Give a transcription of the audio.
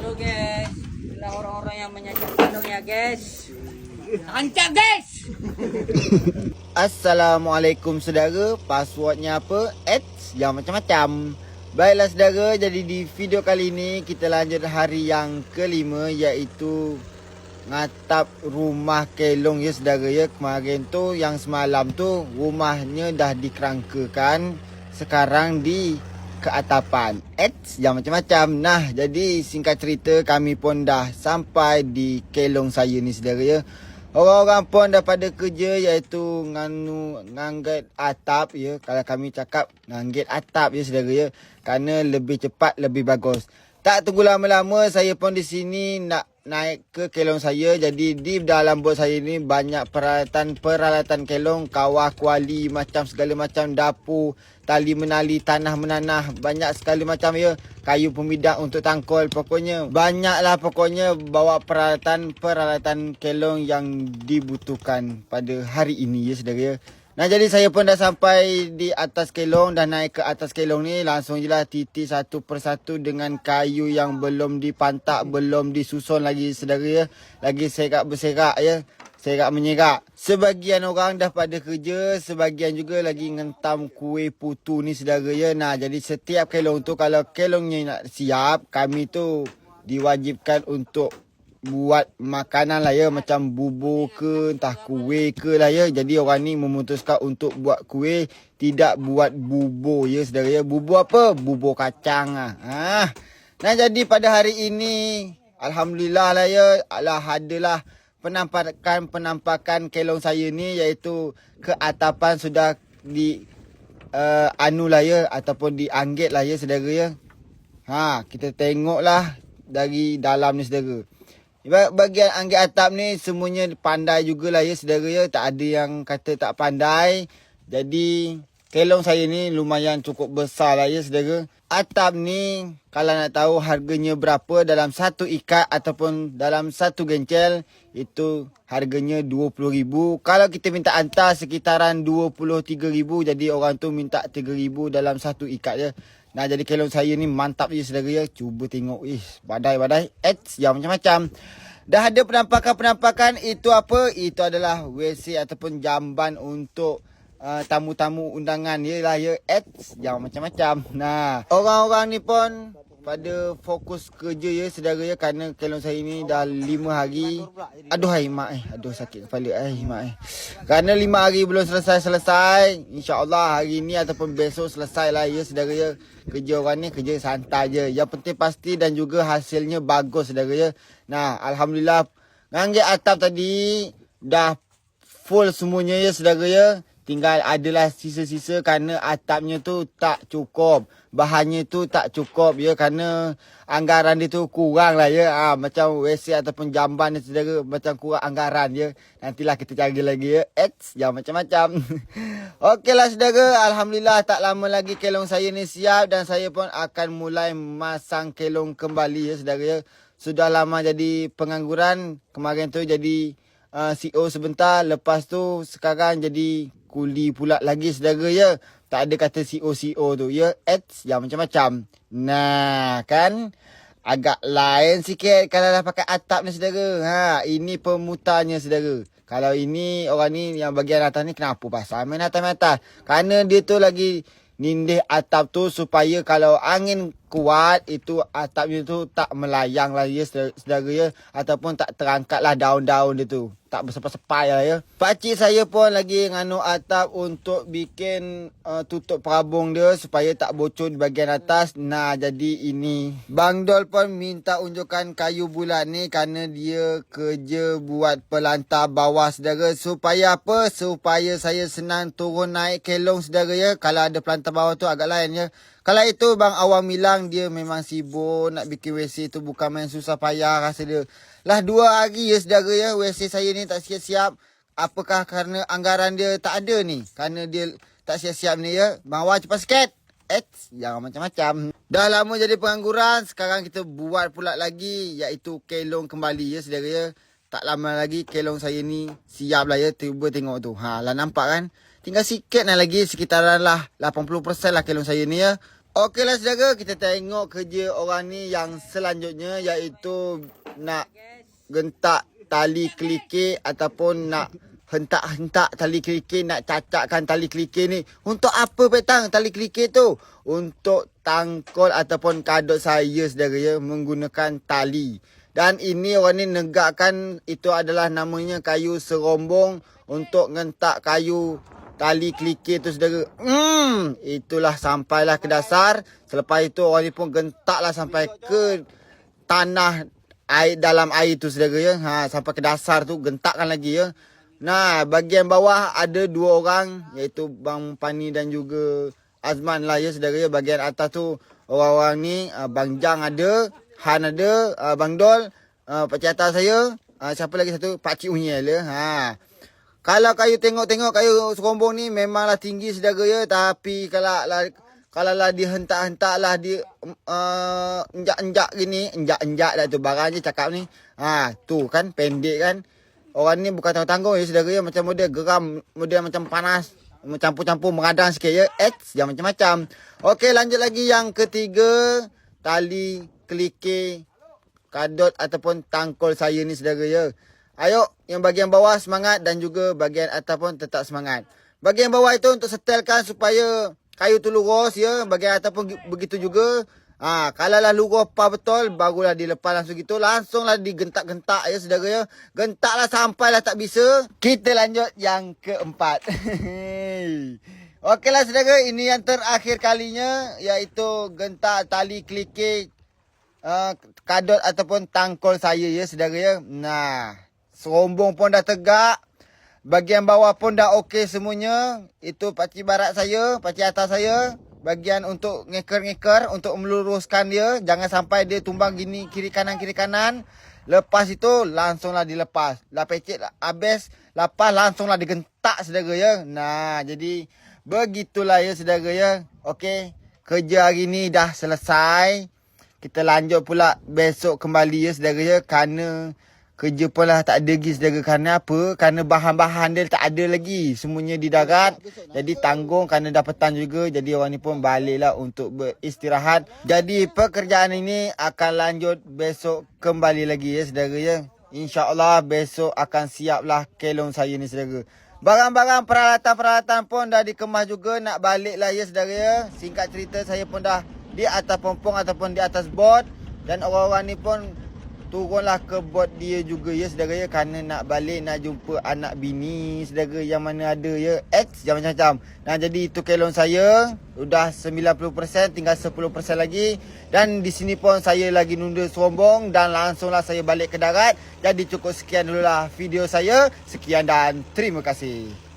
Halo guys, inilah orang-orang yang menyajak kandung ya guys. Rancak guys. Assalamualaikum saudara. Passwordnya apa? Yang macam-macam. Baiklah saudara, jadi di video kali ini kita lanjut hari yang kelima, iaitu ngatap rumah kelong ya saudara ya. Kemarin tu yang semalam tu rumahnya dah dikerangkakan, sekarang di keatapan. Yang macam-macam. Nah, jadi singkat cerita kami pun dah sampai di kelong saya ni saudara ya. Orang-orang pun dah pada kerja, iaitu ngangget atap ya. Kalau kami cakap ngangget atap ya saudara ya. Kerana lebih cepat, lebih bagus. Tak tunggu lama-lama, saya pun di sini nak naik ke kelong saya. Jadi di dalam bot saya ni banyak peralatan kelong, kawah kuali, macam segala macam, dapur, tali menali, tanah menanah, banyak sekali macam ya. Kayu pemidang untuk tangkol, pokoknya banyaklah pokoknya bawa peralatan kelong yang dibutuhkan pada hari ini ya saudara ya. Nah, jadi saya pun dah sampai di atas kelong, dah naik ke atas kelong ni. Langsung je lah titik satu persatu dengan kayu yang belum dipantak, belum disusun lagi saudara ya. Lagi berserak ya. Serak menyerak. Sebagian orang dah pada kerja, sebagian juga lagi ngentam kuih putu ni saudara ya. Nah, jadi setiap kelong tu, kalau kelongnya nak siap, kami tu diwajibkan untuk buat makanan lah ya, macam bubur ke, entah kuih ke lah ya. Jadi orang ni memutuskan untuk buat kuih, tidak buat bubur ya saudara ya. Bubur apa? Bubur kacang lah. Nah, jadi pada hari ini alhamdulillah lah ya, adalah penampakan kelong saya ni, iaitu keatapan sudah di anu lah ya, ataupun dianggit lah ya saudara ya. Kita tengoklah dari dalam ni saudara. Bahagian anggit atap ni semuanya pandai jugalah ya saudara ya. Tak ada yang kata tak pandai. Jadi kelong saya ni lumayan cukup besar lah ya saudara. Atap ni kalau nak tahu harganya berapa dalam satu ikat ataupun dalam satu gencel, itu harganya RM20,000. Kalau kita minta hantar sekitaran RM23,000. Jadi orang tu minta RM3,000 dalam satu ikat je. Nah, jadi kelong saya ni mantap je saudara ya. Cuba tengok. Badai-badai. Yang macam-macam. Dah ada penampakan-penampakan. Itu apa? Itu adalah WC ataupun jamban untuk tamu-tamu undangan. Yelah ya. Yang macam-macam. Nah, orang-orang ni pun pada fokus kerja ya saudara ya. Kerana kelong saya ni dah 5 hari. Aduh mak aduh sakit kepala mak Kerana 5 hari belum selesai. InsyaAllah hari ni ataupun besok selesai lah ya saudara ya. Kerja orang ni kerja santai je. Yang penting pasti dan juga hasilnya bagus saudara ya. Nah, alhamdulillah nganggit atap tadi dah full semuanya ya saudara ya. Tinggal adalah sisa-sisa kerana atapnya tu tak cukup. Bahannya tu tak cukup ya, kerana anggaran dia tu kurang lah ya. Macam WC ataupun jamban ni saudara, macam kurang anggaran ya. Nantilah kita cari lagi ya. Yang macam-macam. Okeylah saudara, alhamdulillah tak lama lagi kelong saya ni siap. Dan saya pun akan mulai masang kelong kembali ya saudara ya. Sudah lama jadi pengangguran. Kemarin tu jadi CEO sebentar. Lepas tu sekarang jadi kuli pula lagi saudara ya. Tak ada kata CEO tu ya. Yang macam-macam. Nah kan, agak lain sikit kalau dah pakai atap ni saudara. Ini pemutarnya saudara. Kalau ini orang ni yang bagian atas ni, kenapa pasal main atas-atas? Kerana dia tu lagi nindih atap tu supaya kalau angin kuat, itu atapnya tu tak melayang lah ya saudara ya. Ataupun tak terangkat lah daun-daun dia tu. Tak bersepai-sepai lah ya. Pakcik saya pun lagi nganu atap untuk bikin tutup perabung dia supaya tak bocor di bahagian atas. Nah, jadi ini Bang Dol pun minta unjukkan kayu bulat ni kerana dia kerja buat pelantar bawah saudara. Supaya apa? Supaya saya senang turun naik kelong saudara ya. Kalau ada pelantar bawah tu agak lain ya. Kalau itu Bang Awam bilang dia memang sibuk nak bikin WC tu, bukan main susah payah rasa dia. Lah 2 hari ya saudara ya, WC saya ni tak siap-siap. Apakah kerana anggaran dia tak ada ni? Kerana dia tak siap-siap ni ya. Bang Awam cepat sikit. Jangan macam-macam. Dah lama jadi pengangguran, sekarang kita buat pula lagi, iaitu kelong kembali ya saudara ya. Tak lama lagi kelong saya ni siap lah ya. Cuba tengok tu. Lah nampak kan? Tinggal sikit lah lagi, sekitaran lah 80% lah kelong saya ni ya. Okeylah saudara, kita tengok kerja orang ni yang selanjutnya, iaitu nak gentak tali kelikir ataupun nak hentak-hentak tali kelikir, nak cacakkan tali kelikir ni. Untuk apa petang tali kelikir tu? Untuk tangkol ataupun kadut saya saudara ya, menggunakan tali. Dan ini orang ni negakkan itu adalah namanya kayu serombong untuk ngentak kayu tali kelikir tu saudara. Itulah sampailah ke dasar. Selepas itu orang ni pun gentaklah sampai ke tanah air, dalam air tu saudara ya. Sampai ke dasar tu gentakkan lagi ya. Nah, bahagian bawah ada 2 orang, iaitu Bang Pani dan juga Azman lah ya saudara ya. Bahagian atas tu orang-orang ni Bang Jang ada, Han ada, Bang Dol, pakcik atas saya, siapa lagi satu, Pakcik Unyel ya. Kalau kayu tengok-tengok kayu serombong ni memanglah tinggi saudara ya, tapi kalau lah dihentak-hentak lah, di enjak-enjak gini, enjak-enjak dah tu barang je cakap ni. Tu kan pendek kan. Orang ni bukan tanggung-tanggung ya saudara ya, macam model geram, model macam panas, campur-campur meradang sikit ya. Jangan macam-macam. Okey, lanjut lagi yang ketiga, tali kelikir kadut ataupun tangkol saya ni saudara ya. Ayo, yang bahagian bawah semangat dan juga bahagian atas pun tetap semangat. Bahagian bawah itu untuk setelkan supaya kayu tu lurus ya. Bahagian atas pun begitu juga. Kalau lah lurus pas betul, barulah dilepas langsung gitu. Langsunglah digentak-gentak ya saudara ya. Gentaklah sampailah tak bisa. Kita lanjut yang keempat. Okeylah saudara, ini yang terakhir kalinya, iaitu gentak tali kelikir kadut ataupun tangkol saya ya saudara ya. Nah, serombong pun dah tegak. Bahagian bawah pun dah okey semuanya. Itu pakcik barat saya, pakcik atas saya. Bahagian untuk ngeker-ngeker, untuk meluruskan dia. Jangan sampai dia tumbang gini kiri kanan. Lepas itu langsunglah dilepas. Lah pecik habis, lepas langsunglah digentak saudara ya. Nah, jadi begitulah ya saudara ya. Okey, kerja hari ni dah selesai. Kita lanjut pula besok kembali ya saudara ya. Kerana kerja pun lah tak ada lagi saudara. Kerana apa? Kerana bahan-bahan dia tak ada lagi. Semuanya di darat. Jadi tanggung kerana dah petang juga. Jadi orang ni pun baliklah untuk beristirahat. Jadi pekerjaan ini akan lanjut besok kembali lagi ya saudara ya. InsyaAllah besok akan siaplah kelong saya ni saudara. Barang-barang peralatan-peralatan pun dah dikemas juga. Nak balik lah ya saudara ya. Singkat cerita, saya pun dah di atas pompong ataupun di atas bot. Dan orang-orang ni pun turunlah ke bot dia juga ya saudara ya. Kerana nak balik, nak jumpa anak bini saudara yang mana ada ya. Jangan macam-macam. Nah, jadi itu kelong saya. Sudah 90%, tinggal 10% lagi. Dan di sini pun saya lagi nunda serombong. Dan langsunglah saya balik ke darat. Jadi cukup sekian dululah video saya. Sekian dan terima kasih.